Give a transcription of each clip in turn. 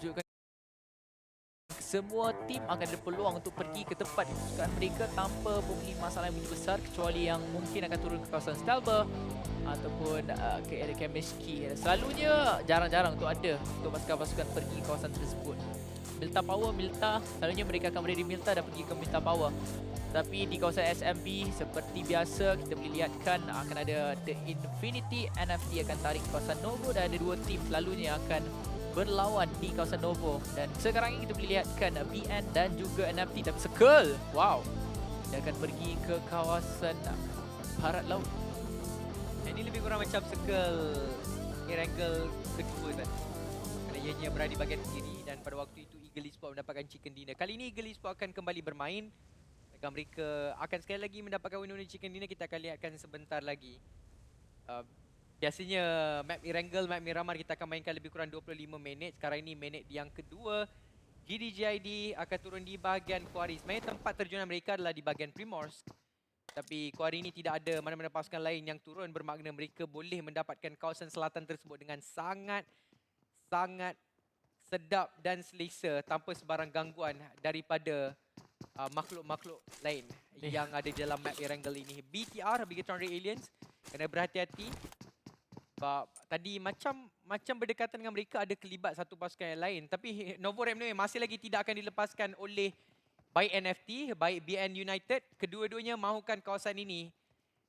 menunjukkan semua tim akan ada peluang untuk pergi ke tempat kesukaan mereka tanpa mempunyai masalah yang begitu besar, kecuali yang mungkin akan turun ke kawasan Stelber ataupun ke area Kaminsky. Selalunya jarang-jarang untuk ada untuk pasukan-pasukan pergi ke kawasan tersebut. Milta Power, Milta, selalunya mereka akan berada di Milta dan pergi ke Milta Power. Tapi di kawasan SMB seperti biasa kita boleh lihatkan akan ada The Infinity, NFT akan tarik ke kawasan Novo dan ada dua tim selalunya akan berlawan di kawasan Novo. Dan sekarang ini kita boleh lihatkan BN dan juga NFT, tapi Circle, wow, dia akan pergi ke kawasan barat laut. Ini lebih kurang macam Circle Triangle kedua tadi. Kerana ianya berada di bahagian kiri dan pada waktu itu Eagle Esports mendapatkan chicken dinner. Kali ini Eagle Esports akan kembali bermain. Dan mereka akan sekali lagi mendapatkan win-win chicken dinner. Kita akan lihatkan sebentar lagi. Biasanya map Erangel, map Miramar kita akan mainkan lebih kurang 25 minit. Sekarang ini minit yang kedua. GDJID akan turun di bahagian Quarry. Sebenarnya tempat terjunan mereka adalah di bahagian Primorsk. Tapi Quarry ini tidak ada mana-mana pasukan lain yang turun, bermakna mereka boleh mendapatkan kawasan selatan tersebut dengan sangat sedap dan selesa tanpa sebarang gangguan daripada makhluk-makhluk lain yang ada di dalam map Erangel ini. BTR, Bigetron Ray Aliens, kena berhati-hati. Sebab tadi macam berdekatan dengan mereka ada kelibat satu pasukan yang lain. Tapi Novo Remnue masih lagi tidak akan dilepaskan oleh baik NFT, baik BN United. Kedua-duanya mahukan kawasan ini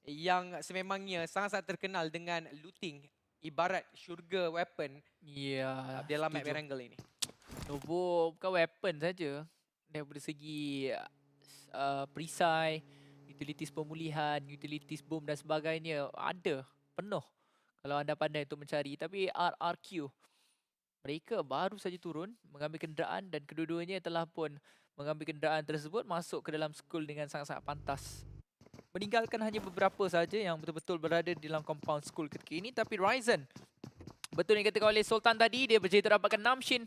yang sememangnya sangat-sangat terkenal dengan looting. Ibarat syurga weapon dalam map Erangel ini. Novo bukan weapon saja. Daripada segi perisai, utilities pemulihan, utilities boom dan sebagainya ada, penuh. Kalau anda pandai untuk mencari. Tapi RRQ, mereka baru saja turun mengambil kenderaan dan kedua-duanya telah pun mengambil kenderaan tersebut masuk ke dalam school dengan sangat-sangat pantas. Meninggalkan hanya beberapa saja yang betul-betul berada di dalam compound school ketika ini. Tapi Ryzen, betul yang dikatakan oleh Sultan tadi, dia berjaya dapatkan Namshin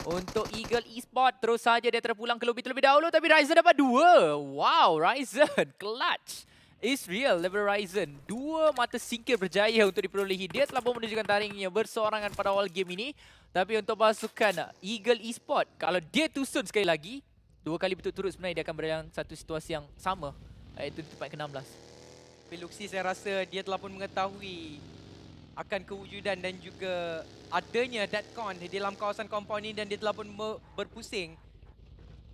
untuk Eagle Esports. Terus saja dia terpulang ke lobby terlebih dahulu, tapi Ryzen dapat dua. Wow, Ryzen clutch. Is real level Ryzen. Dua mata singkir berjaya untuk diperolehi. Dia telah pun menunjukkan taringnya bersorangan pada awal game ini. Tapi untuk pasukan Eagle Esports, kalau dia tusun sekali lagi, dua kali berturut-turut sebenarnya dia akan berada dalam satu situasi yang sama, iaitu tempat ke-16. Tapi Luxi saya rasa dia telah pun mengetahui akan kewujudan dan juga adanya Datcon di dalam kawasan compound ini dan dia telah pun berpusing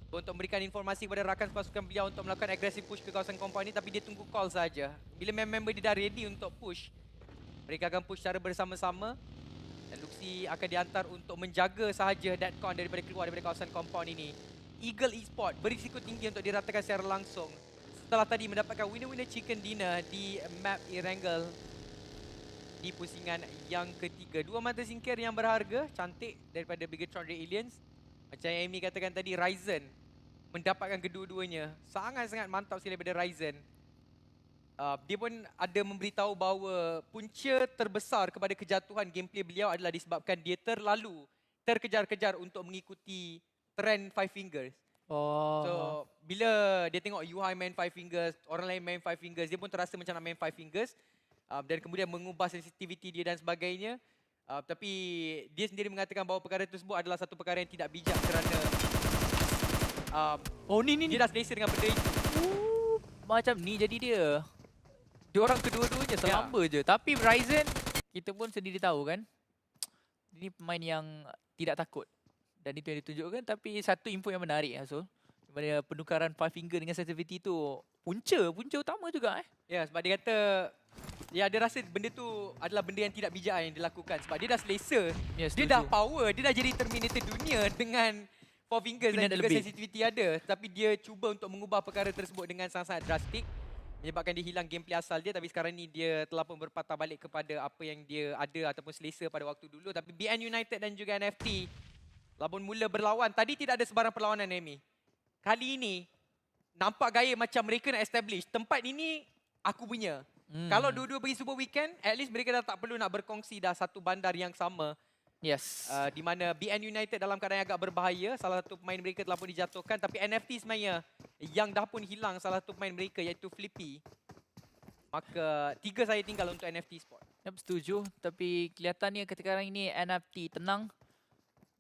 untuk memberikan informasi kepada rakan pasukan beliau untuk melakukan agresif push ke kawasan compound ini, tapi dia tunggu call saja. Bila member dia dah ready untuk push, mereka akan push secara bersama-sama dan Luxi akan dihantar untuk menjaga sahaja Datcon daripada keluar daripada kawasan compound ini. Eagle Esports berisiko tinggi untuk diratakan secara langsung setelah tadi mendapatkan winner-winner chicken dinner di map Erangel di pusingan yang ketiga. Dua mata singkir yang berharga, cantik daripada Bigetron Ray Aliens. Macam yang Amy katakan tadi, Ryzen mendapatkan kedua-duanya. Sangat-sangat mantap sekali daripada Ryzen. Dia pun ada memberitahu bahawa punca terbesar kepada kejatuhan gameplay beliau adalah disebabkan dia terlalu terkejar-kejar untuk mengikuti trend Five Fingers. So, bila dia tengok Yuhai main Five Fingers, orang lain main Five Fingers, dia pun terasa macam nak main Five Fingers. Dan kemudian mengubah sensitivity dia dan sebagainya. Tapi dia sendiri mengatakan bahawa perkara tersebut adalah satu perkara yang tidak bijak kerana dia dah selesa dengan benda itu. Macam ni jadi dia. Diorang kedua-duanya selamba je. Tapi Ryzen, kita pun sendiri tahu kan, ini pemain yang tidak takut. Dan itu yang ditunjukkan. Tapi satu info yang menarik, Azul, daripada penukaran Five Finger dengan sensitivity tu, punca utama juga. Ya, sebab dia kata dia rasa benda tu adalah benda yang tidak bijak yang dilakukan. Sebab dia dah selesa, dia dah power, dia dah jadi Terminator dunia dengan Four Fingers dan juga sensitivity ada. Tapi dia cuba untuk mengubah perkara tersebut dengan sangat-sangat drastik, menyebabkan dia hilang gameplay asal dia. Tapi sekarang ni dia telah pun berpatah balik kepada apa yang dia ada ataupun selesa pada waktu dulu. Tapi BN United dan juga NFT telah pun mula berlawan. Tadi tidak ada sebarang perlawanan, Amy. Kali ini nampak gaya macam mereka nak establish tempat ini aku punya. Kalau dua-dua pergi Super Weekend, at least mereka dah tak perlu nak berkongsi dah satu bandar yang sama. Yes. Di mana BN United dalam keadaan yang agak berbahaya, salah satu pemain mereka telah pun dijatuhkan. Tapi NFT sebenarnya yang dah pun hilang salah satu pemain mereka, iaitu Flippy. Maka 3 saya tinggal untuk NFT Sport. Setuju. Tapi kelihatannya ketika sekarang ini NFT tenang.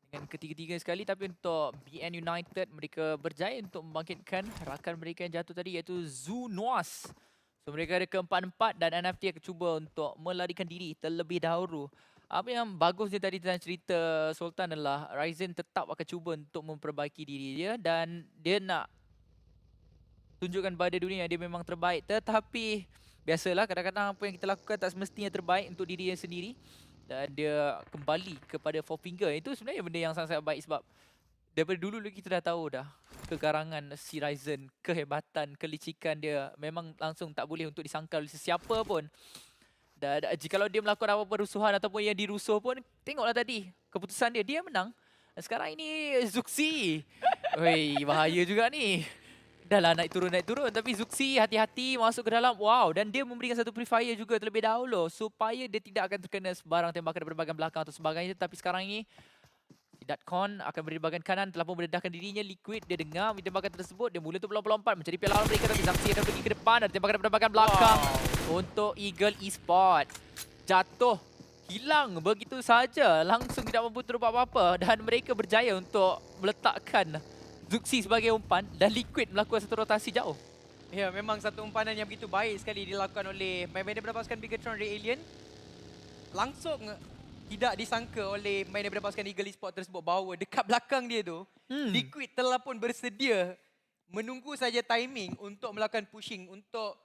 dengan ketiga-tiga sekali. Tapi untuk BN United, mereka berjaya untuk membangkitkan rakan mereka yang jatuh tadi, iaitu Zunoas. So mereka ada keempat-empat dan NFT akan cuba untuk melarikan diri terlebih dahulu. Apa yang bagus dia tadi dalam cerita Sultan adalah Ryzen tetap akan cuba untuk memperbaiki diri dia dan dia nak tunjukkan pada dunia dia memang terbaik. Tetapi biasalah kadang-kadang apa yang kita lakukan tak semestinya terbaik untuk diri dia sendiri. Dan dia kembali kepada Four Finger. Itu sebenarnya benda yang sangat-sangat baik sebab daripada dulu lagi kita dah tahu dah kegarangan si Ryzen, kehebatan, kelicikan dia memang langsung tak boleh untuk disangkal oleh sesiapa pun. Dan jikalau dia melakukan apa-apa rusuhan ataupun yang dirusuh pun, tengoklah tadi keputusan dia, dia menang. Dan sekarang ini Zuxi. Weh, bahaya juga ni. Dah lah naik turun tapi Zuxi hati-hati masuk ke dalam. Wow, dan dia memberikan satu pre-fire juga terlebih dahulu supaya dia tidak akan terkena sebarang tembakan daripada bahagian belakang atau sebagainya. Tapi sekarang ini Datcon akan beri bahagian kanan, telah pun mendedahkan dirinya. Liquid, dia dengar tembakan tersebut, dia mula untuk melompat mencari piala mereka, tapi Zuxi akan pergi ke depan dan tembakan daripada bahagian belakang untuk Eagle Esports. Jatuh, hilang begitu saja, langsung tidak mampu terbuat apa-apa dan mereka berjaya untuk meletakkan Zuxi sebagai umpan dan Liquid melakukan satu rotasi jauh. Ya, memang satu umpanan yang begitu baik sekali dilakukan oleh main daripada pasukan Bigatron Red Alien. Langsung tidak disangka oleh main daripada pasukan Eagle Esports tersebut bahawa dekat belakang dia tu, Liquid telah pun bersedia menunggu saja timing untuk melakukan pushing, untuk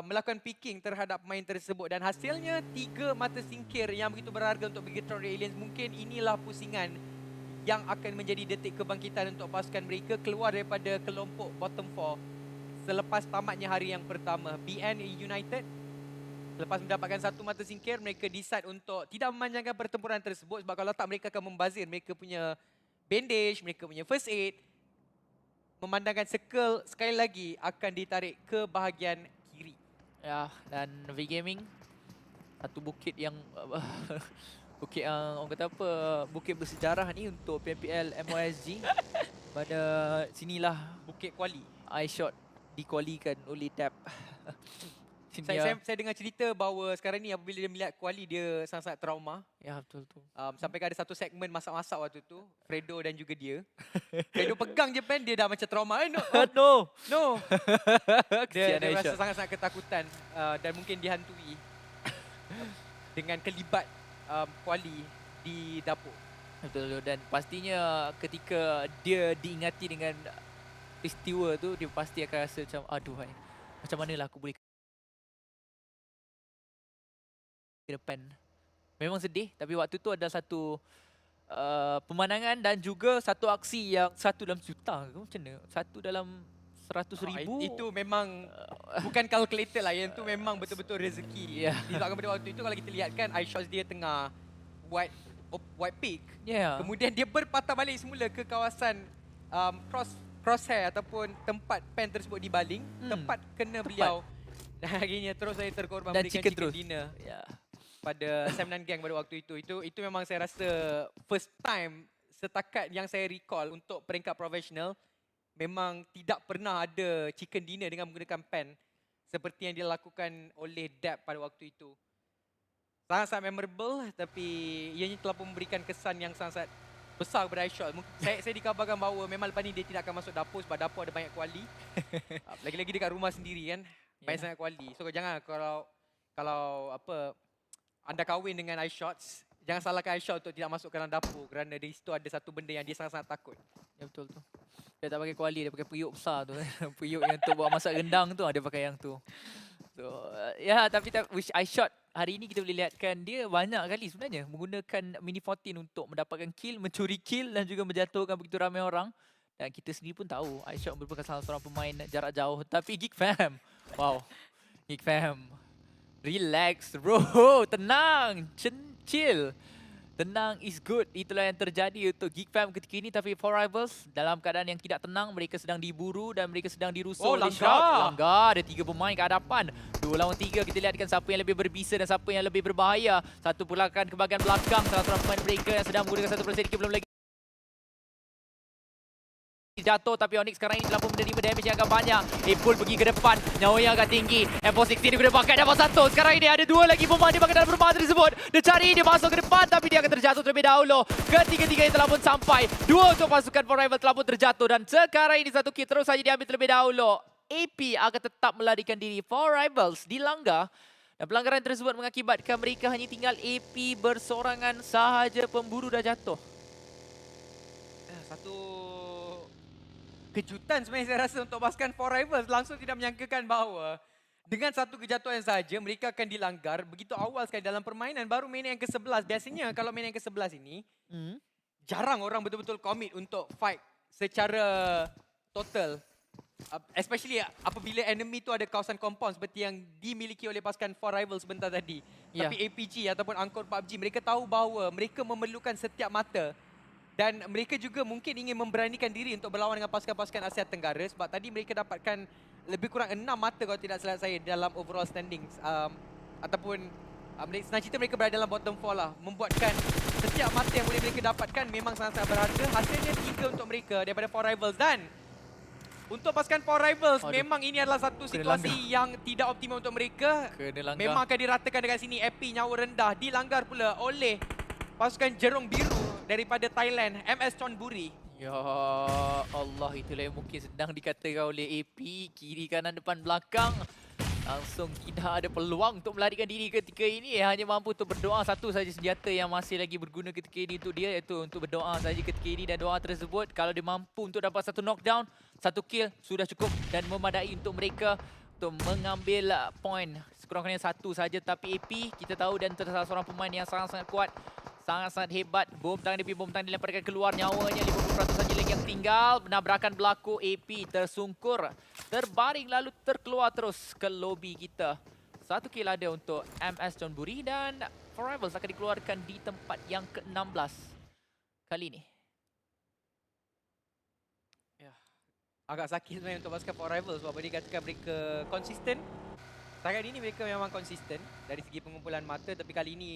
melakukan picking terhadap pemain tersebut. Dan hasilnya 3 mata singkir yang begitu berharga untuk Bigatron Red Aliens. Mungkin inilah pusingan yang akan menjadi detik kebangkitan untuk pasukan mereka keluar daripada kelompok bottom 4 selepas tamatnya hari yang pertama. BN United selepas mendapatkan 1 mata singkir, mereka decide untuk tidak memanjangkan pertempuran tersebut sebab kalau tak mereka akan membazir mereka punya bandage, mereka punya first aid. Memandangkan circle sekali lagi akan ditarik ke bahagian kiri. Ya, dan V Gaming satu bukit yang bukit yang orang kata apa, bukit bersejarah ni untuk PMPL MOSG. Pada sinilah Bukit Kuali. iShot dikualikan oleh DAP. Saya dengar cerita bahawa sekarang ni apabila dia melihat Kuali, dia sangat-sangat trauma. Ya, betul-betul. Sampai ada satu segmen masak-masak waktu tu, Fredo dan juga dia. Fredo pegang je pen, dia dah macam trauma. No, no. Dia rasa sangat-sangat ketakutan dan mungkin dihantui dengan kelibat Kuali di dapur. Betul, dan pastinya ketika dia diingati dengan peristiwa tu, dia pasti akan rasa macam aduhai, macam manalah aku boleh ke depan. Memang sedih, tapi waktu tu ada satu pemandangan dan juga satu aksi yang 1 dalam juta ke macam mana? 1 dalam 100,000. Itu memang bukan calculated lah, yang tu memang betul-betul rezeki. Yeah. Disebabkan pada waktu itu kalau kita lihat kan, iShots dia tengah white peak. Yeah. Kemudian dia berpatah balik semula ke kawasan crosshair ataupun tempat pen tersebut dibaling, tempat kena beliau. Dan akhirnya terus saya terkorban dan berikan chicken dinner pada Sam9 Gang pada waktu itu. Itu memang saya rasa first time setakat yang saya recall untuk peringkat profesional. Memang tidak pernah ada chicken dinner dengan menggunakan pen seperti yang dilakukan oleh Dap pada waktu itu. Sangat-sangat memorable, tapi ianya telah pun memberikan kesan yang sangat besar kepada iShot. Saya dikabarkan bahawa memang lepas ni dia tidak akan masuk dapur sebab dapur ada banyak kuali. Lagi-lagi dekat rumah sendiri kan, banyak sangat kuali. So jangan kalau apa anda kahwin dengan iShots, jangan salahkan iShot untuk tidak masuk ke dalam dapur kerana di situ ada satu benda yang dia sangat-sangat takut. Ya, betul tu. Dia tak pakai kuali, dia pakai periuk besar tu. Periuk yang tu buat masak rendang tu, dia pakai yang tu. So, ya, tapi which iShot hari ini kita boleh lihatkan dia banyak kali sebenarnya menggunakan Mini 14 untuk mendapatkan kill, mencuri kill dan juga menjatuhkan begitu ramai orang. Dan kita sendiri pun tahu iShot merupakan salah seorang pemain jarak jauh. Tapi Geek Fam, wow, Geek Fam, relax bro, tenang, chill. Tenang is good. Itulah yang terjadi untuk Geek Fam ketika ini. Tapi For Rivals dalam keadaan yang tidak tenang. Mereka sedang diburu dan mereka sedang dirusuh oleh Shroud. Langgar. Ada 3 pemain ke hadapan. 2 lawan 3. Kita lihatkan siapa yang lebih berbisa dan siapa yang lebih berbahaya. Satu pulakan ke bahagian belakang. Salah seorang pemain mereka yang sedang menggunakan satu persen belum lagi jatuh, tapi Onyx sekarang ini telah pun menerima damage yang agak banyak. Apple pergi ke depan, nyawa yang agak tinggi. M416 dia guna pakai dapat satu. Sekarang ini ada dua lagi pemain di bahagian dalam perumahan tersebut. Dia cari, dia masuk ke depan, tapi dia akan terjatuh terlebih dahulu. Ketiga-tiga yang telah pun sampai. Dua untuk pasukan For Rival telah pun terjatuh, dan sekarang ini satu kill terus saja diambil terlebih dahulu. AP akan tetap melarikan diri. For Rivals dilanggar. Dan pelanggaran tersebut mengakibatkan mereka hanya tinggal AP bersorangan sahaja. Pemburu dah jatuh. Satu kejutan sebenarnya saya rasa untuk pasukan For Rivals. Langsung tidak menyangkakan bahawa dengan satu kejatuhan saja mereka akan dilanggar begitu awal sekali dalam permainan. Baru minit yang ke-11. Biasanya kalau minit yang ke-11 ini jarang orang betul-betul komit untuk fight secara total. Especially apabila enemy tu ada kawasan compound seperti yang dimiliki oleh pasukan For Rivals sebentar tadi. Ya. Tapi APG ataupun Angkor PUBG, mereka tahu bahawa mereka memerlukan setiap mata. Dan mereka juga mungkin ingin memberanikan diri untuk berlawan dengan pasukan-pasukan Asia Tenggara. Sebab tadi mereka dapatkan lebih kurang 6 mata kalau tidak salah saya dalam overall standings. Ataupun senang cerita mereka berada dalam bottom 4 lah. Membuatkan setiap mata yang boleh mereka dapatkan memang sangat-sangat berharga. Hasilnya 3 untuk mereka daripada For Rivals. Dan untuk pasukan For Rivals, memang ini adalah satu situasi yang tidak optimal untuk mereka. Memang akan diratakan dekat sini. AP nyawa rendah dilanggar pula oleh pasukan Jerung Biru daripada Thailand, MS Chonburi. Ya Allah, itulah yang mungkin sedang dikatakan oleh AP. Kiri, kanan, depan, belakang. Langsung tidak ada peluang untuk melarikan diri ketika ini. Hanya mampu untuk berdoa. Satu saja senjata yang masih lagi berguna ketika ini untuk dia, iaitu untuk berdoa saja ketika ini. Dan doa tersebut, kalau dia mampu untuk dapat satu knockdown, satu kill, sudah cukup dan memadai untuk mereka untuk mengambil poin. Sekurang-kurangnya satu saja. Tapi AP, kita tahu, dan salah seorang pemain yang sangat-sangat kuat. Sangat-sangat hebat. Bom tangan dia, bom tangan dilemparkan keluar. Nyawanya 50% saja lagi yang tinggal. Penabrakan berlaku. AP tersungkur, terbaring lalu terkeluar terus ke lobi kita. Satu kill ada untuk MS Chonburi, dan For Rivals akan dikeluarkan di tempat yang ke-16 kali ini. Ya, agak sakit sebenarnya untuk pasukan For Rivals sebab dikatakan mereka konsisten. Setakat ini mereka memang konsisten dari segi pengumpulan mata, tapi kali ini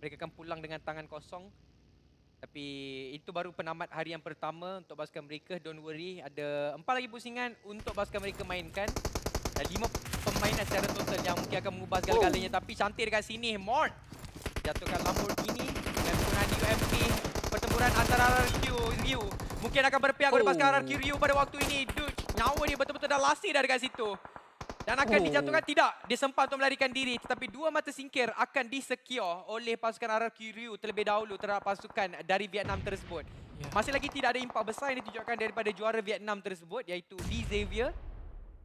mereka akan pulang dengan tangan kosong. Tapi itu baru penamat hari yang pertama untuk pasukan mereka. Don't worry, ada 4 lagi pusingan untuk pasukan mereka mainkan. Dan 5 permainan secara total yang mungkin akan mengubah segala-galanya. Tapi cantik dekat sini, Mort jatuhkan Lamborghini dan penggunaan UMP. Pertempuran antara RRQ Ryu mungkin akan berpihak kepada pasukan RRQ Ryu pada waktu ini. Dude, nyawa dia betul-betul dah lasih dah dekat situ. Dan akan dijatuhkan, tidak. Dia sempat untuk melarikan diri. Tetapi 2 mata singkir akan disecure oleh pasukan RRQ Ryu terlebih dahulu terhadap pasukan dari Vietnam tersebut. Masih lagi tidak ada impak besar yang ditunjukkan daripada juara Vietnam tersebut, iaitu D Xavier.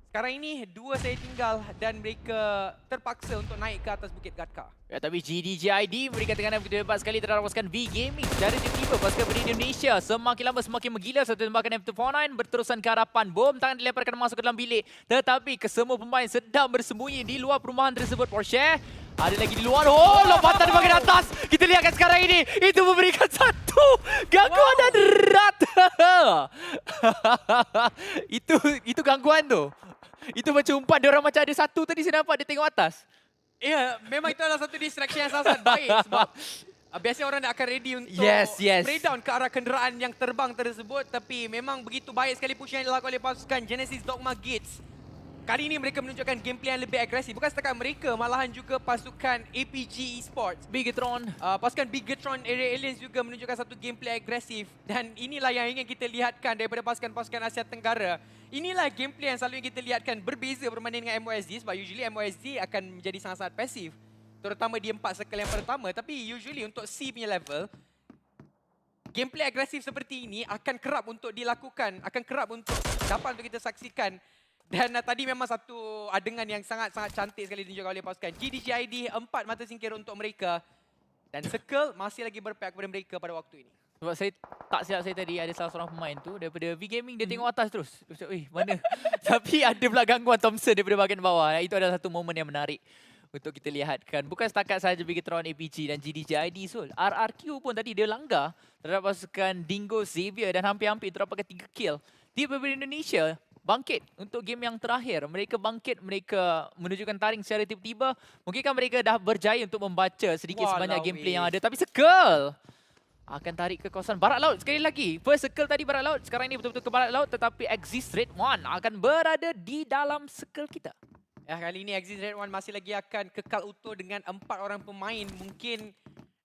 Sekarang ini 2 saya tinggal dan mereka terpaksa untuk naik ke atas Bukit Gatka. Ya, tapi GDJID memberikan tekanan begitu hebat sekali terhadap pasukan V Gaming. Dari tiba-tiba pasukan dari Indonesia semakin lama semakin menggila. Satu tembakan M249 berterusan ke harapan. Bom tangan dilemparkan masuk ke dalam bilik. Tetapi kesemua pemain sedang bersembunyi di luar perumahan tersebut. Porsche ada lagi di luar. Oh, lompatan di bahagian atas. Kita lihatkan sekarang ini. Itu memberikan satu gangguan dan rata. Itu gangguan tu. Itu macam umpan dia orang macam ada satu tadi saya nampak dia tengok atas. Ya, memang itu adalah satu distraction yang sangat baik sebab biasanya orang dah akan ready untuk spray down ke arah kenderaan yang terbang tersebut, tapi memang begitu baik sekali push yang dilakukan oleh pasukan Genesis Dogma Gates. Kali ini mereka menunjukkan gameplay yang lebih agresif. Bukan setakat mereka, malahan juga pasukan APG Esports, Bigetron, pasukan Bigetron Area Aliens juga menunjukkan satu gameplay agresif. Dan inilah yang ingin kita lihatkan daripada pasukan-pasukan Asia Tenggara. Inilah gameplay yang selalu kita lihatkan, berbeza berbanding dengan MOSD sebab usually MOSD akan menjadi sangat-sangat pasif. Terutama di 4 circle yang pertama. Tapi usually untuk C punya level, gameplay agresif seperti ini akan kerap untuk dilakukan, akan kerap untuk dapat untuk kita saksikan. Dan tadi memang satu adegan yang sangat-sangat cantik sekali ditunjukkan oleh pasukan GDJID. 4 mata singkir untuk mereka. Dan Circle masih lagi berpihak kepada mereka pada waktu ini. sebab saya tak silap saya tadi ada salah seorang pemain tu daripada V Gaming dia tengok atas terus. Dia cakap, mana? Tapi ada pula gangguan Thompson daripada bahagian bawah. Itu adalah satu momen yang menarik untuk kita lihatkan. Bukan setakat sahaja Bigetron APG dan GDJID Sul. RRQ pun tadi dia langgar terhadap pasukan Dingo Xavier dan hampir-hampir terdapatkan 3 kill. Dia daripada Indonesia bangkit untuk game yang terakhir. Mereka bangkit, mereka menunjukkan taring secara tiba-tiba. Mungkinkah mereka dah berjaya untuk membaca sedikit sebanyak gameplay yang ada. Tapi Circle akan tarik ke kawasan barat laut sekali lagi. First circle tadi barat laut, sekarang ini betul-betul ke barat laut, tetapi Exist Red One akan berada di dalam circle kita. Kali ini Exit Red One masih lagi akan kekal utuh dengan 4 orang pemain. Mungkin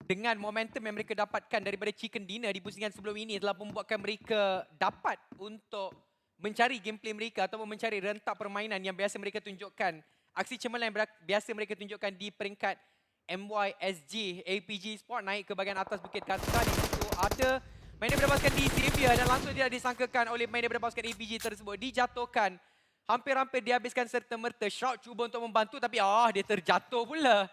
dengan momentum yang mereka dapatkan daripada Chicken Dinner di pusingan sebelum ini telah membuatkan mereka dapat untuk mencari gameplay mereka ataupun mencari rentak permainan yang biasa mereka tunjukkan. Aksi cemerlang yang biasa mereka tunjukkan di peringkat MYSG APG Sport naik ke bahagian atas Bukit Katra. Di situ ada main daripada pasukan di Xavier dan langsung tidak disangkakan oleh main daripada pasukan APG tersebut. Dijatuhkan. Hampir-hampir dihabiskan serta-merta. Shroud cuba untuk membantu tapi dia terjatuh pula.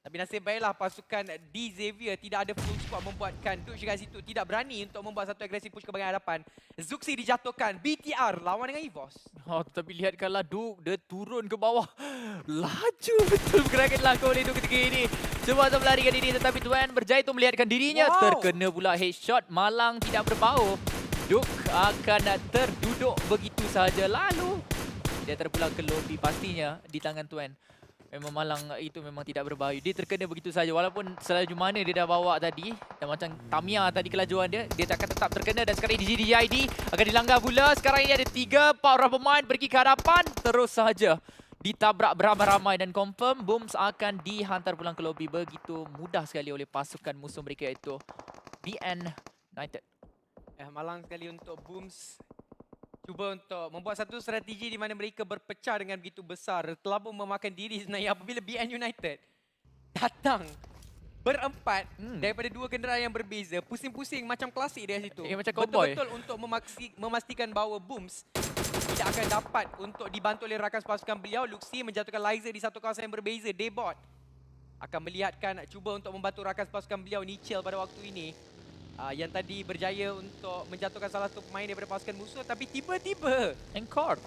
Tapi nasib baiklah pasukan di Xavier tidak ada full squad membuatkan Dutch kat situ. Tidak berani untuk membuat satu agresif push ke bahagian hadapan. Zuxi dijatuhkan. BTR lawan dengan EVOS. Tetapi lihatkanlah Duke, dia turun ke bawah. Laju betul pergerakan dilakukan oleh Duke ketika ini. Cuba untuk melarikan diri tetapi Tuan berjaya untuk melihatkan dirinya. Wow. Terkena pula headshot. Malang tidak berbau. Duke akan terduduk begitu sahaja. Lalu dia terpulang ke lobby pastinya di tangan Tuan. Memang Malang itu memang tidak berbahaya. Dia terkena begitu saja walaupun selaju mana dia dah bawa tadi. Dan macam Tamiya tadi kelajuan dia akan tetap terkena. Dan sekarang ini DJID akan dilanggar pula. Sekarang ini ada 3-4 orang pemain pergi ke hadapan. Terus sahaja ditabrak beramai-ramai dan confirm Booms akan dihantar pulang ke lobby. Begitu mudah sekali oleh pasukan musuh mereka itu BN United. Malang sekali untuk Booms. Cuba untuk membuat satu strategi di mana mereka berpecah dengan begitu besar. Telah pun memakan diri sebenarnya apabila BN United datang berempat daripada 2 kenderaan yang berbeza. Pusing-pusing macam klasik dari situ. Macam cowboy. Betul-betul untuk memastikan bahawa Booms tidak akan dapat untuk dibantu oleh rakan pasukan beliau. Luxi menjatuhkan Liza di satu kawasan yang berbeza. Daybot akan melihatkan cuba untuk membantu rakan pasukan beliau Nichel pada waktu ini. Yang tadi berjaya untuk menjatuhkan salah satu pemain daripada pasukan musuh. Tapi tiba-tiba Encore.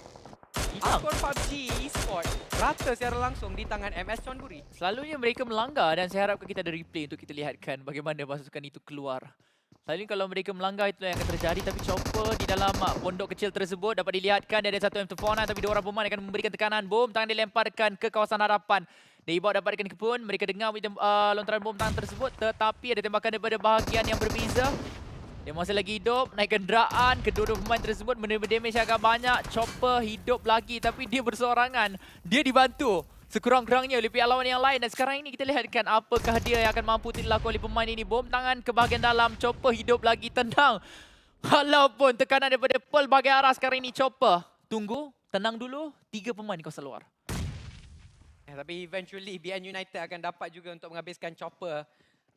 e-sport PUBG e-sport rata secara langsung di tangan MS Chonburi. Selalunya mereka melanggar dan saya harapkan kita ada replay untuk kita lihatkan bagaimana pasukan itu keluar. Selalunya kalau mereka melanggar itu yang akan terjadi. Tapi Chopper di dalam pondok kecil tersebut dapat dilihatkan dia ada satu M249 tapi 2 orang pemain akan memberikan tekanan. Bom tangan dilemparkan ke kawasan hadapan. Daybot dapatkan kepun. Mereka dengar lontaran bom tangan tersebut. Tetapi ada tembakan daripada bahagian yang berbeza. Dia masih lagi hidup. Naik kenderaan. Kedua-dua pemain tersebut menerima damage agak banyak. Chopper hidup lagi tapi dia berseorangan. Dia dibantu sekurang-kurangnya oleh pihak lawan yang lain. Dan sekarang ini kita lihatkan apakah dia yang akan mampu dilakukan oleh pemain ini. Bom tangan ke bahagian dalam. Chopper hidup lagi. Tenang. Walaupun tekanan daripada Pearl bahagian arah sekarang ini. Chopper tunggu. Tenang dulu. 3 pemain di kawasan luar. Tapi eventually BN United akan dapat juga untuk menghabiskan Chopper.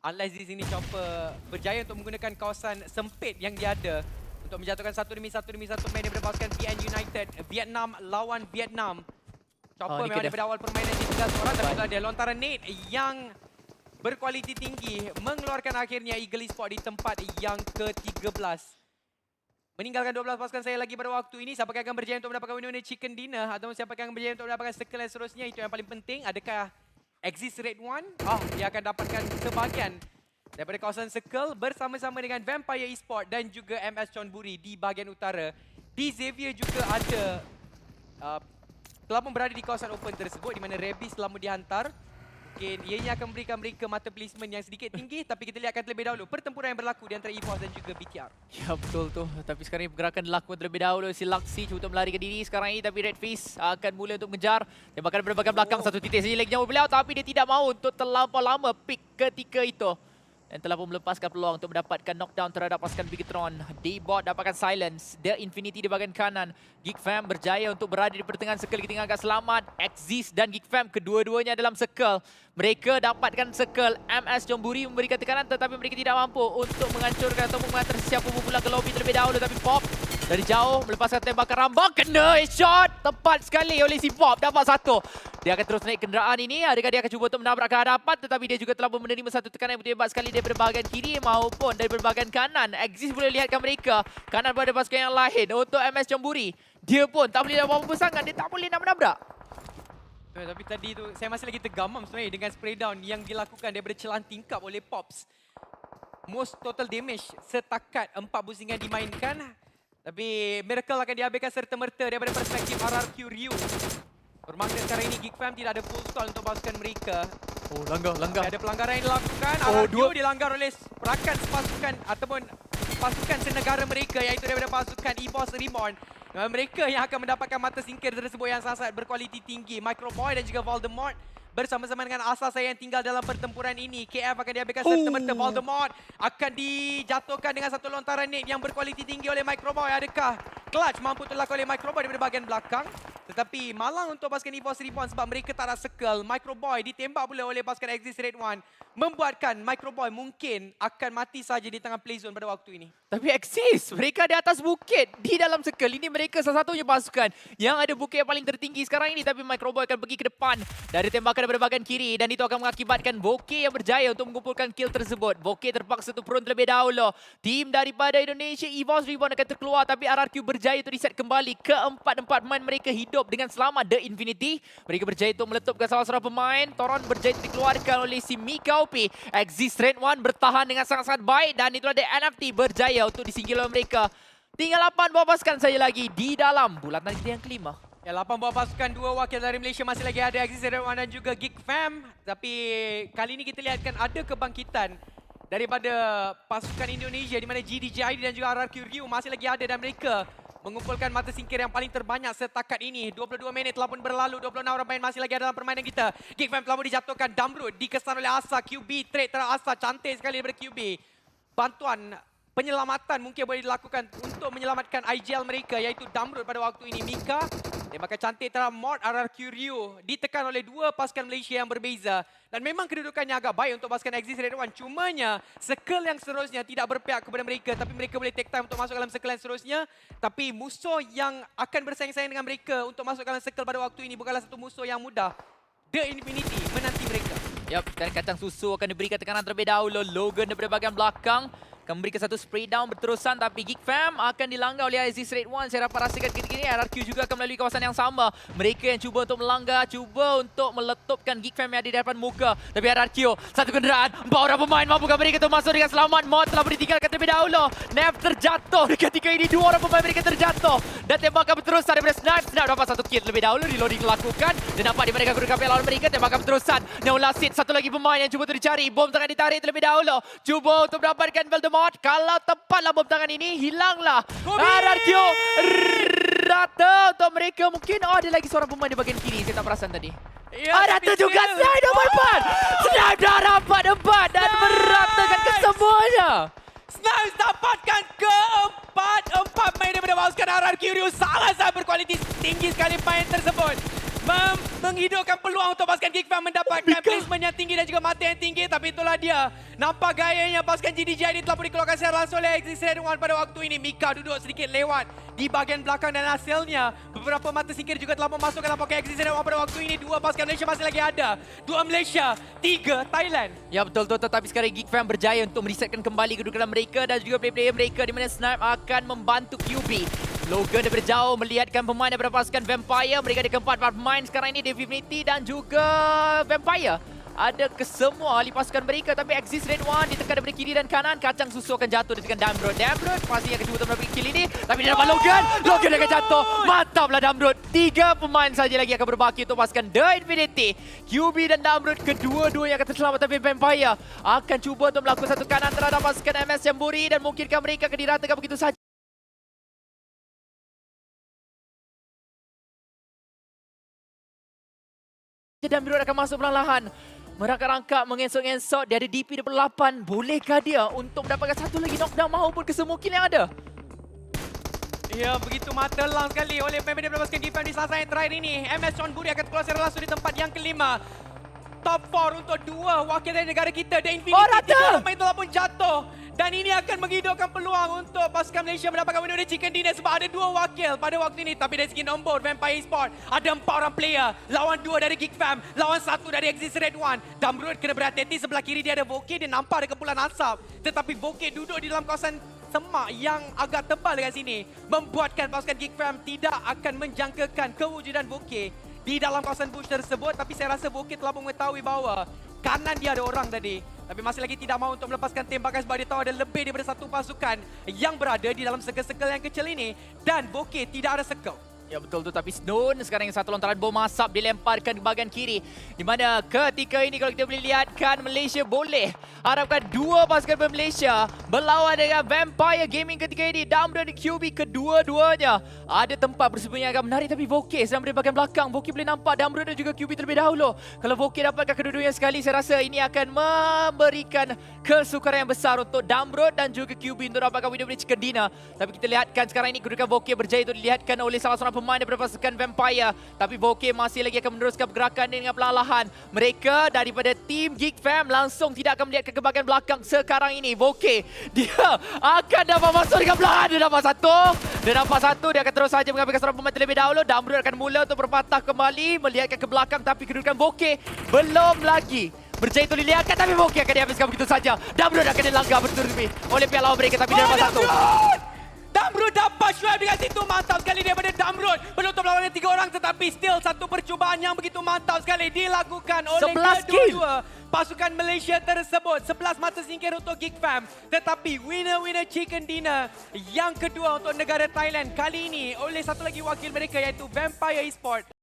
Unless di sini Chopper berjaya untuk menggunakan kawasan sempit yang dia ada untuk menjatuhkan satu demi satu main daripada pasukan BN United. Vietnam lawan Vietnam. Chopper memang daripada awal permainan di 13 orang tapi ada lontaran nade yang berkualiti tinggi mengeluarkan akhirnya Eagle Esport di tempat yang ke-13. Meninggalkan 12 pasukan saya lagi pada waktu ini. Siapakah akan berjaya untuk mendapatkan winner Chicken Dinner atau siapakah akan berjaya untuk mendapatkan circle yang seterusnya? Itu yang paling penting. Adakah Exist Red One? Dia akan dapatkan sebahagian daripada kawasan circle bersama-sama dengan Vampire Esport dan juga MS Chonburi di bahagian utara. Di Xavier juga ada telah pun berada di kawasan open tersebut di mana Rebis telah pun dihantar. Mungkin ianya akan memberikan mereka mata placement yang sedikit tinggi. Tapi kita lihatkan terlebih dahulu pertempuran yang berlaku di antara EVOS dan juga BTR. Ya betul tu. Tapi sekarang ini pergerakan dilakukan terlebih dahulu. Si Luxi cuba untuk melarikan diri sekarang ini. Tapi Red Fist akan mula untuk mengejar. Tembakan daripada bahagian belakang. Satu titik saja lagi nyawa beliau. Tapi dia tidak mahu untuk terlampau lama pick ketika itu. Dan telah pun melepaskan peluang untuk mendapatkan knockdown terhadap pasukan Bigetron. Daybot dapatkan silence. The Infinity di bahagian kanan. Geek Fam berjaya untuk berada di pertengahan circle. Kita agak selamat. Exist dan Geek Fam kedua-duanya dalam circle. Mereka dapatkan circle. MS Chonburi memberikan tekanan tetapi mereka tidak mampu untuk menghancurkan atau mengantar sesiapa pun pulang ke lobby terlebih dahulu. Tapi Pop dari jauh melepaskan tembakan rambak. Kena headshot. Tepat sekali oleh si Pop. Dapat satu. Dia akan terus naik kenderaan ini. Adakah dia akan cuba untuk menabrak ke hadapan. Tetapi dia juga telah menerima satu tekanan yang betul hebat sekali daripada bahagian kiri maupun daripada bahagian kanan. Exist boleh lihatkan mereka. Kanan pada pasukan yang lain. Untuk MS Chonburi. Dia pun tak boleh nak apa-apa sangat. Dia tak boleh nak menabrak. Tapi tadi tu saya masih lagi tergamam sebenarnya dengan spray down yang dilakukan daripada celah tingkap oleh Pops. Most total damage setakat 4 pusingan dimainkan. Tapi Miracle akan dihabiskan serta-merta daripada perspektif RRQ Ryu. Bermakna sekarang ini Geek Fam tidak ada full stall untuk pasukan mereka. Oh, langgar. Ada pelanggaran yang dilakukan. Oh, RRQ dilanggar oleh rakan pasukan ataupun pasukan senegara mereka, iaitu daripada pasukan EBOS Reborn. Mereka yang akan mendapatkan mata singkir tersebut yang sangat berkualiti tinggi. Microboy dan juga Voldemort bersama-sama dengan asal saya yang tinggal dalam pertempuran ini. KF akan diambilkan serta-merta. Voldemort akan dijatuhkan dengan satu lontaran nade yang berkualiti tinggi oleh Microboy. Adakah clutch mampu terlakukan oleh Microboy daripada bahagian belakang? Tetapi malang untuk pasukan EVOS Reborn sebab mereka tak ada circle. Microboy ditembak pula oleh pasukan Exist Red One, membuatkan Microboy mungkin akan mati saja di tengah play zone pada waktu ini. Tapi Axis, mereka di atas bukit, di dalam circle. Ini mereka salah satunya pasukan yang ada bukit yang paling tertinggi sekarang ini. Tapi Microboy akan pergi ke depan dari tembakan daripada bahagian kiri. Dan itu akan mengakibatkan Bokeh yang berjaya untuk mengumpulkan kill tersebut. Bokeh terpaksa untuk front terlebih dahulu. Tim daripada Indonesia EVOS Reborn akan terkeluar. Tapi RRQ berjaya untuk reset kembali. Keempat-empat pemain mereka hidup dengan selamat. The Infinity, mereka berjaya untuk meletupkan salah seorang pemain. Toron berjaya dikeluarkan oleh si Mika OP. Exist Red One bertahan dengan sangat-sangat baik. Dan itulah The NFT berjaya untuk disingkir oleh mereka. Tinggal 8 buah pasukan saja lagi di dalam bulatan kita yang kelima. Ya, 8 buah pasukan, 2 wakil dari Malaysia masih lagi ada Exist Red One dan juga Geek Fam. Tapi kali ini kita lihatkan ada kebangkitan daripada pasukan Indonesia di mana GDJID dan juga RRQ Ryu masih lagi ada dan mereka mengumpulkan mata singkir yang paling terbanyak setakat ini. 22 minit telah pun berlalu, 26 orang main masih lagi ada dalam permainan kita. Geek Fam telah pun dijatuhkan, Damrud dikesan oleh Asa, QB trade terhadap Asa, cantik sekali daripada QB. Bantuan penyelamatan mungkin boleh dilakukan untuk menyelamatkan IGL mereka, iaitu Damrud pada waktu ini. Mika tembakan cantik terhadap Mort. RRQ Ryu ditekan oleh dua pasukan Malaysia yang berbeza. Dan memang kedudukannya agak baik untuk pasukan Exist Red One. Cumanya circle yang seterusnya tidak berpihak kepada mereka. Tapi mereka boleh take time untuk masuk dalam circle yang seterusnya. Tapi musuh yang akan bersaing-saing dengan mereka untuk masuk dalam circle pada waktu ini bukanlah satu musuh yang mudah. The Infinity menanti mereka. Yap, dan kacang susu akan diberikan tekanan terlebih dahulu. Logan daripada bahagian belakang akan memberikan satu spray down berterusan, tapi Geek Fam akan dilanggar oleh Exist Red One. Saya dapat rasakan ketika ini RRQ juga akan melalui kawasan yang sama. Mereka yang cuba untuk melanggar, cuba untuk meletupkan Geek Fam yang ada di depan muka. Tapi RRQ, satu kenderaan, 4 orang pemain mampukah mereka untuk masuk dengan selamat. Mod telah ditinggalkan terlebih dahulu. Nev terjatuh ketika ini, 2 orang pemain mereka terjatuh. Dan tembakan berterusan daripada Snipe. Snipe dapat satu kill terlebih dahulu, reloading dilakukan. Dan nampak di mereka kedudukan lawan mereka, tembakan berterusan. Neolasit, satu lagi pemain yang cuba untuk dicari. Bom tengah ditarik terlebih dahulu. Cuba untuk mendapatkan Voldemort. Kalau tepatlah bom tangan ini, hilanglah. RRQ rata untuk mereka. Mungkin ada lagi seorang pemain di bahagian kiri, saya tak perasan tadi. Ya, Rata juga Snipe dapat 4. Snipe dah dapat 4 dan meratakan kesemuanya. Snipes dapatkan keempat main daripada pasukan RRQ Ryu. Sangat-sangat berkualiti tinggi sekali main tersebut. Menghidupkan peluang untuk pasukan Geek Fam mendapatkan placement yang tinggi dan juga mata yang tinggi. Tapi itulah dia. Nampak gayanya pasukan GDJ ini telah pun dikeluarkan secara langsung oleh Exist Red One pada waktu ini. Mika duduk sedikit lewat di bahagian belakang dan hasilnya beberapa mata singkir juga telah memasuk dalam poket Exist Red One pada waktu ini. 2 pasukan Malaysia masih lagi ada. 2 Malaysia, 3 Thailand. Ya betul-betul, tetapi sekarang Geek Fam berjaya untuk meresetkan kembali kedudukan mereka dan juga player-player mereka di mana Snipe akan membantu QB. Logan daripada jauh melihatkan pemain daripada pasukan Vampire. Mereka ada keempat pemain sekarang ini, Divinity dan juga Vampire. Ada kesemua ahli pasukan mereka, tapi Exist Red One ditekan daripada kiri dan kanan. Kacang susu akan jatuh ditekan Damrud. Damrud pasti akan cuba untuk mendapatkan kill ini, tapi dia dapat Logan. Logan akan jatuh. Mantaplah Damrud. 3 pemain saja lagi akan berbaki untuk pasukan The Infinity. QB dan Damrud kedua-dua yang akan terselamat, tapi Vampire akan cuba untuk melakukan satu kanan terhadap pasukan MS Jamburi dan mungkinkah mereka akan diratakan begitu saja. Damrud akan masuk perlahan. Merangkak-rangkak, mengesok-ngesok. Dia ada DP 28. Bolehkah dia untuk mendapatkan satu lagi knockdown maupun kesemua kill yang ada? Ya, begitu matelang sekali oleh pemain daripada pasukan Geek Fam di sasaran yang terakhir ini. MS John Buri akan keluar secara langsung di tempat yang kelima. Top 4 untuk 2 wakil dari negara kita. The Infinity, rata! 3 pemain telah pun jatuh. Dan ini akan menghidupkan peluang untuk pasukan Malaysia mendapatkan winner di Chicken Dinner sebab ada 2 wakil pada waktu ini. Tapi dari segi nombor Vampire Esports ada 4 orang player. Lawan 2 dari Geek Fam, lawan 1 dari Exist Red One. Damrud kena berhati-hati, sebelah kiri dia ada Bokeh, dia nampak ada kepulan asap. Tetapi Bokeh duduk di dalam kawasan semak yang agak tebal dekat sini, membuatkan pasukan Geek Fam tidak akan menjangkakan kewujudan Bokeh di dalam kawasan bush tersebut. Tapi saya rasa Bokeh telah mengetahui bahawa kanan dia ada orang tadi. Tapi masih lagi tidak mahu untuk melepaskan tembakan sebab dia tahu ada lebih daripada satu pasukan yang berada di dalam circle-circle yang kecil ini. Dan Bokeh tidak ada circle. Ya betul tu, tapi Stone sekarang yang satu lontaran bom asap dilemparkan ke bahagian kiri. Di mana ketika ini kalau kita boleh lihatkan Malaysia boleh harapkan dua pasukan Malaysia berlawan dengan Vampire Gaming ketika ini. Damron dan QB kedua-duanya ada tempat bersembunyi yang agak menarik, tapi Voke sedang berada bahagian belakang. Voke boleh nampak Damron dan juga QB terlebih dahulu. Kalau Voke dapatkan kedua-duanya sekali, saya rasa ini akan memberikan kesukaran yang besar untuk Damron dan juga QB untuk dapatkan winner chicken dinner. Tapi kita lihatkan sekarang ini kedudukan Voke berjaya itu dilihatkan oleh salah seorang pemain daripada pasukan Vampire. Tapi Voke masih lagi akan meneruskan pergerakan dengan perlahan-lahan. Mereka daripada tim Geek Fam langsung tidak akan melihat ke bahagian belakang sekarang ini. Voke, dia akan dapat masuk dengan perlahan. Dia dapat satu. Dia akan terus saja mengambilkan seorang pemain terlebih dahulu. Damrul akan mula untuk berpatah kembali, melihatkan ke belakang. Tapi kedudukan Voke belum lagi berjaya itu dilihatkan, tapi Voke akan dihabiskan begitu saja. Damrul akan dilanggar bertubi oleh pihak lawan mereka, tapi dia dapat satu. Damrod dapat swipe dengan situ, mantap sekali daripada Damrod. Penutup lawannya 3 orang, tetapi still satu percubaan yang begitu mantap sekali dilakukan oleh 11 kedua-dua pasukan Malaysia tersebut. 11 mata singkir untuk Geek Fam, tetapi winner chicken dinner yang kedua untuk negara Thailand kali ini oleh satu lagi wakil mereka iaitu Vampire Esports.